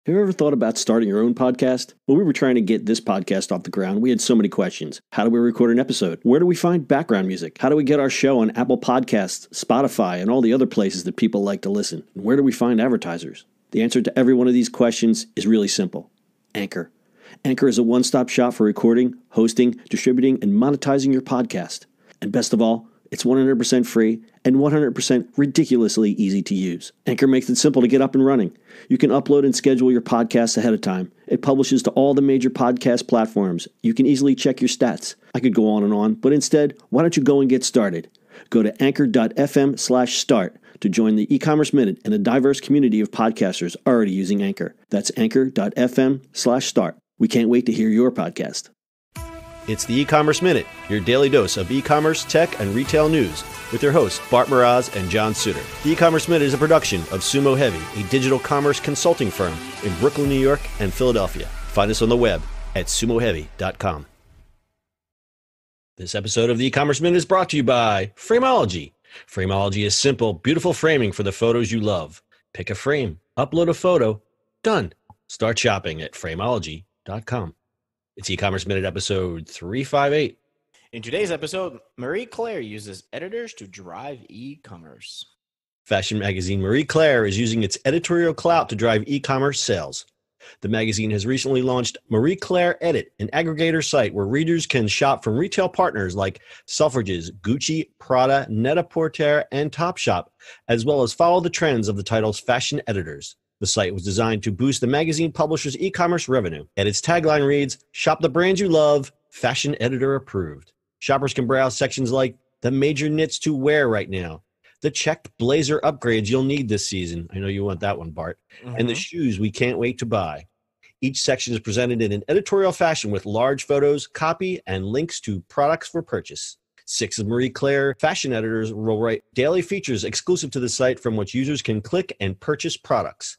Have you ever thought about starting your own podcast? When we were trying to get this podcast off the ground, we had so many questions. How do we record an episode? Where do we find background music? How do we get our show on Apple Podcasts, Spotify, and all the other places that people like to listen? And where do we find advertisers? The answer to every one of these questions is really simple. Anchor. Anchor is a one-stop shop for recording, hosting, distributing, and monetizing your podcast. And best of all, it's 100% free and 100% ridiculously easy to use. Anchor makes it simple to get up and running. You can upload and schedule your podcasts ahead of time. It publishes to all the major podcast platforms. You can easily check your stats. I could go on, but instead, why don't you go and get started? Go to anchor.fm/start to join the eCommerce Minute and a diverse community of podcasters already using Anchor. That's anchor.fm/start. We can't wait to hear your podcast. It's the eCommerce Minute, your daily dose of e-commerce, tech, and retail news with your hosts, Bart Mraz and John Suter. The eCommerce Minute is a production of Sumo Heavy, a digital commerce consulting firm in Brooklyn, New York, and Philadelphia. Find us on the web at sumoheavy.com. This episode of the eCommerce Minute is brought to you by Frameology. Frameology is simple, beautiful framing for the photos you love. Pick a frame, upload a photo, done. Start shopping at frameology.com. It's eCommerce Minute episode 358. In today's episode, Marie Claire uses editors to drive e-commerce. Fashion magazine Marie Claire is using its editorial clout to drive e-commerce sales. The magazine has recently launched Marie Claire Edit, an aggregator site where readers can shop from retail partners like Selfridges, Gucci, Prada, Net-a-Porter, and Topshop, as well as follow the trends of the title's fashion editors. The site was designed to boost the magazine publisher's e-commerce revenue. And its tagline reads, "Shop the brands you love, fashion editor approved." Shoppers can browse sections like the major knits to wear right now, the checked blazer upgrades you'll need this season. I know you want that one, Bart. And the shoes we can't wait to buy. Each section is presented in an editorial fashion with large photos, copy, and links to products for purchase. 6 of Marie Claire fashion editors will write daily features exclusive to the site from which users can click and purchase products.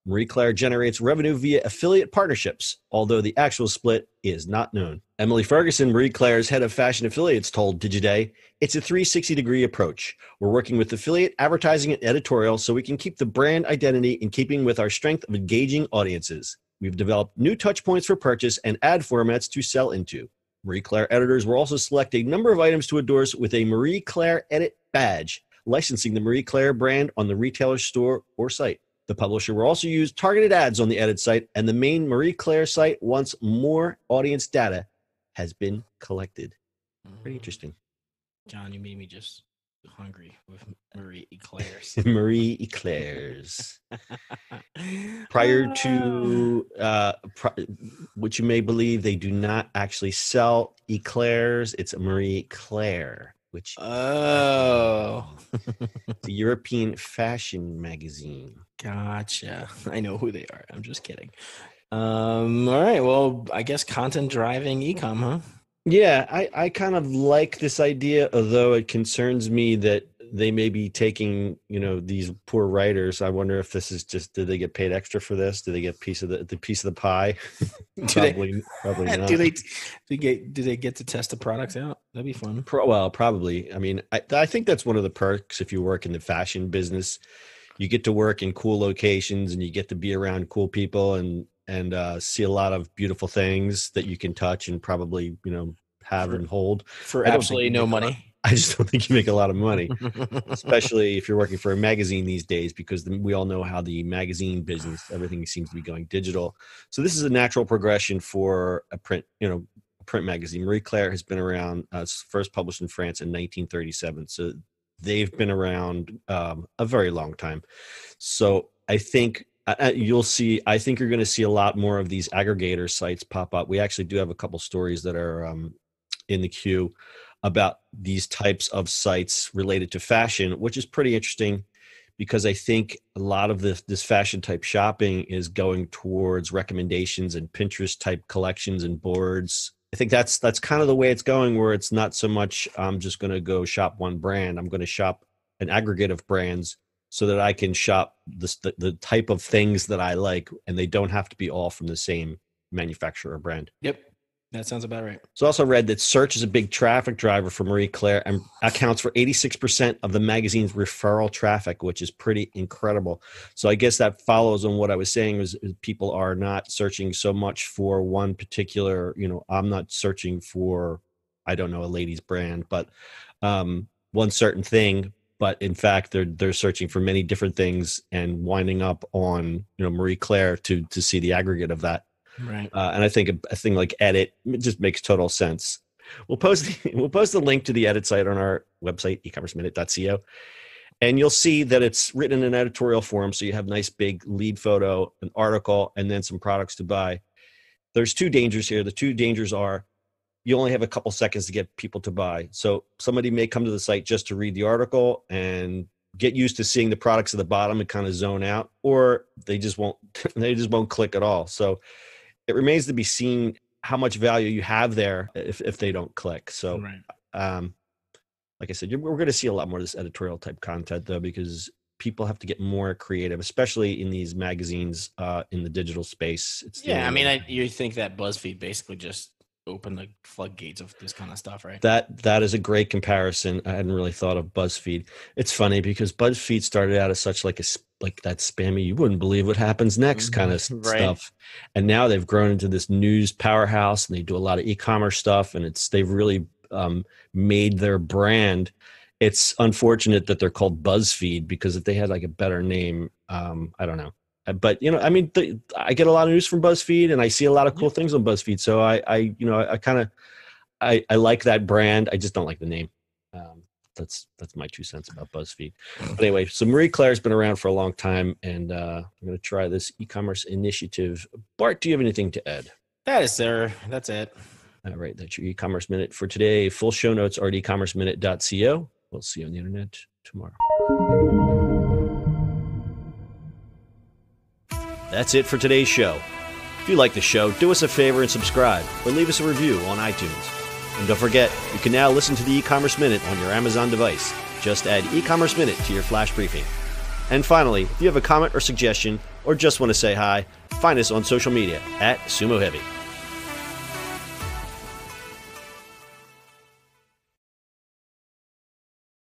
Marie Claire generates revenue via affiliate partnerships, although the actual split is not known. Emily Ferguson, Marie Claire's head of fashion affiliates, told Digiday, "It's a 360-degree approach. We're working with affiliate, advertising, and editorial so we can keep the brand identity in keeping with our strength of engaging audiences. We've developed new touch points for purchase and ad formats to sell into." Marie Claire editors will also select a number of items to endorse with a Marie Claire Edit badge, licensing the Marie Claire brand on the retailer's store or site. The publisher will also use targeted ads on the Edit site, and the main Marie Claire site once more audience data has been collected. Pretty interesting. John, you made me just hungry with Marie Eclairs. Marie Eclairs. Prior to what you may believe, they do not actually sell Eclairs. It's a Marie Claire, which Oh. it's a European fashion magazine. Gotcha. I know who they are. I'm just kidding. All right. Well, I guess content driving e-com, huh? Yeah, I kind of like this idea, although it concerns me that they may be taking, these poor writers. I wonder if this is just, did they get paid extra for this? Do they get piece of the pie? Probably not. Do they get to test the products out? That'd be fun. Well, probably. I mean, I think that's one of the perks if you work in the fashion business. You get to work in cool locations and you get to be around cool people and see a lot of beautiful things that you can touch and probably, have and hold. For absolutely no money. I just don't think you make a lot of money, especially if you're working for a magazine these days, because we all know how the magazine business, everything seems to be going digital. So this is a natural progression for a print magazine. Marie Claire has been around, first published in France in 1937. So they've been around a very long time. So I think you'll see, I think you're going to see a lot more of these aggregator sites pop up. We actually do have a couple stories that are in the queue about these types of sites related to fashion, which is pretty interesting because I think a lot of this fashion type shopping is going towards recommendations and Pinterest type collections and boards. I think that's kind of the way it's going, where it's not so much I'm just going to go shop one brand. I'm going to shop an aggregate of brands so that I can shop the type of things that I like, and they don't have to be all from the same manufacturer or brand. Yep. That sounds about right. So I also read that search is a big traffic driver for Marie Claire and accounts for 86% of the magazine's referral traffic, which is pretty incredible. So I guess that follows on what I was saying is people are not searching so much for one particular, I'm not searching for, I don't know, a ladies brand, but one certain thing. But in fact, they're searching for many different things and winding up on, Marie Claire to see the aggregate of that. Right. And I think a thing like Edit, it just makes total sense. We'll post the link to the Edit site on our website, ecommerceminute.co, and you'll see that it's written in an editorial form. So you have nice big lead photo, an article, and then some products to buy. There's two dangers here. The two dangers are you only have a couple seconds to get people to buy. So somebody may come to the site just to read the article and get used to seeing the products at the bottom and kind of zone out, or they just won't click at all. So it remains to be seen how much value you have there if they don't click. So, right. Like I said, we're going to see a lot more of this editorial type content, though, because people have to get more creative, especially in these magazines in the digital space. You think that BuzzFeed basically just opened the floodgates of this kind of stuff, right? That is a great comparison. I hadn't really thought of BuzzFeed. It's funny because BuzzFeed started out as such like that spammy, you wouldn't believe what happens next kind of stuff. And now they've grown into this news powerhouse, and they do a lot of e-commerce stuff, and they've really made their brand. It's unfortunate that they're called BuzzFeed, because if they had like a better name, I don't know. But I get a lot of news from BuzzFeed, and I see a lot of cool things on BuzzFeed. So I like that brand. I just don't like the name. That's my 2 cents about BuzzFeed. But anyway, so Marie Claire's been around for a long time, and I'm going to try this e-commerce initiative. Bart, do you have anything to add? That is, sir. That's it. All right, that's your e-commerce minute for today. Full show notes are at ecommerceminute.co. We'll see you on the internet tomorrow. That's it for today's show. If you like the show, do us a favor and subscribe, or leave us a review on iTunes. And don't forget, you can now listen to the e-commerce minute on your Amazon device. Just add e-commerce minute to your flash briefing. And finally, if you have a comment or suggestion, or just want to say hi, find us on social media at Sumo Heavy.